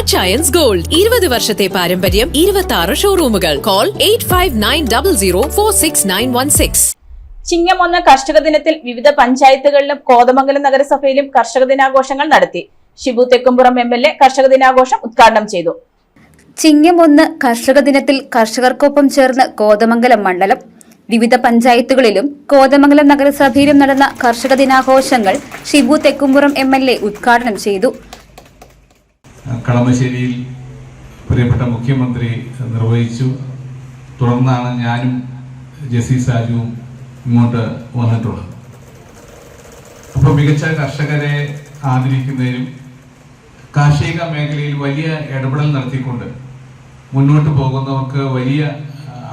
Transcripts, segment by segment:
Achayans gold 20 വർഷത്തെ പാരമ്പര്യം, 26 ഷോറൂമുകൾ. Call 8590046916. ചിങ്ങം 1 കർഷക ദിനത്തിൽ വിവിധ പഞ്ചായത്തുകളിലും കോതമംഗലം നഗരസഭയിലും കർഷക ദിനാഘോഷങ്ങൾ നടത്തി. ഷിബു തെക്കുംപുറം MLA കർഷക ദിനാഘോഷം ഉദ്ഘാടനം ചെയ്തു. ചിങ്ങം 1 കർഷക ദിനത്തിൽ കർഷകർക്കൊപ്പം ചേർന്ന് കോതമംഗലം മണ്ഡലം വിവിധ പഞ്ചായത്തുകളിലും കോതമംഗലം നഗരസഭയിലും നടന്ന കർഷക ദിനാഘോഷങ്ങൾ ഷിബു തെക്കുംപുറം MLA ഉദ്ഘാടനം ചെയ്തു. കളമശ്ശേരിയിൽ പ്രിയപ്പെട്ട മുഖ്യമന്ത്രി നിർവഹിച്ചു. തുടർന്നാണ് ഞാനും ജെസി സാജുവും ഇങ്ങോട്ട് വന്നിട്ടുള്ളത്. അപ്പോൾ മികച്ച കർഷകരെ ആദരിക്കുന്നതിനും കാർഷിക മേഖലയിൽ വലിയ ഇടപെടൽ നടത്തിക്കൊണ്ട് മുന്നോട്ട് പോകുന്നവർക്ക് വലിയ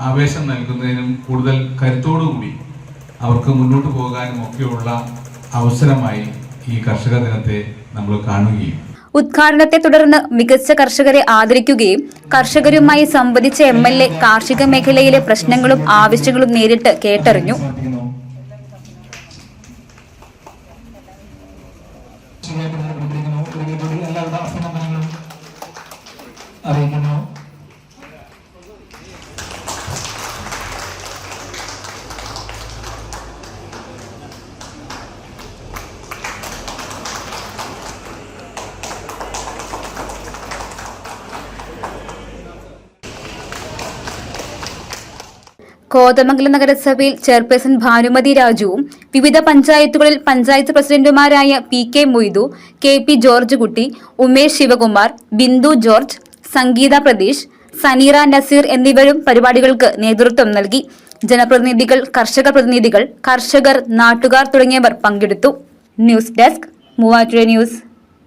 ആവേശം നൽകുന്നതിനും കൂടുതൽ കരുത്തോടുകൂടി അവർക്ക് മുന്നോട്ട് പോകാനും ഒക്കെയുള്ള അവസരമായി ഈ കർഷക ദിനത്തെ നമ്മൾ കാണുകയും ഉദ്ഘാടനത്തെ തുടർന്ന് മികച്ച കർഷകരെ ആദരിക്കുകയും കർഷകരുമായി സംവദിച്ച MLA കാർഷിക മേഖലയിലെ പ്രശ്നങ്ങളും ആവശ്യങ്ങളും നേരിട്ട് കേട്ടറിഞ്ഞു. കോതമംഗലം നഗരസഭയിൽ ചെയർപേഴ്സൺ ഭാനുമതി രാജുവും വിവിധ പഞ്ചായത്തുകളിൽ പഞ്ചായത്ത് പ്രസിഡന്റുമാരായ PK മൊയ്തു, KP ജോർജ് കുട്ടി, ഉമേഷ് ശിവകുമാർ, ബിന്ദു ജോർജ്, സംഗീത പ്രതീഷ്, സനീറ നസീർ എന്നിവരും പരിപാടികൾക്ക് നേതൃത്വം നൽകി. ജനപ്രതിനിധികൾ, കർഷക പ്രതിനിധികൾ, കർഷകർ, നാട്ടുകാർ തുടങ്ങിയവർ പങ്കെടുത്തു. News desk Muvattupuzha news.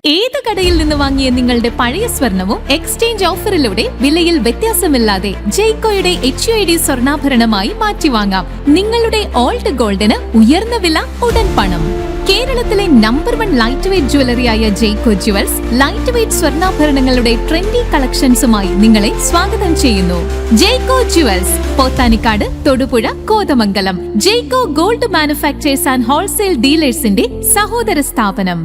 ഏത് കടയിൽ നിന്ന് വാങ്ങിയ നിങ്ങളുടെ പഴയ സ്വർണവും എക്സ്ചേഞ്ച് ഓഫറിലൂടെ വിലയിൽ വ്യത്യാസമില്ലാതെ ജയ്കോയുടെ HUID സ്വർണ്ണാഭരണമായി മാറ്റിവാങ്ങാം. നിങ്ങളുടെ ഓൾഡ് ഗോൾഡിന് ഉയർന്ന വില, ഉടൻ പണം. കേരളത്തിലെ നമ്പർ 1 ലൈറ്റ് വെയ്റ്റ് ജ്വല്ലറിയായ ജയ്കോ ജുവൽസ് ലൈറ്റ് വെയ്റ്റ് സ്വർണ്ണാഭരണങ്ങളുടെ ട്രെൻഡി കളക്ഷൻസുമായി നിങ്ങളെ സ്വാഗതം ചെയ്യുന്നു. Jaico jewels, Pothanicad, Thodupuzha, Kothamangalam. Jaico gold manufactures and wholesale ഡീലേഴ്സിന്റെ സഹോദര സ്ഥാപനം.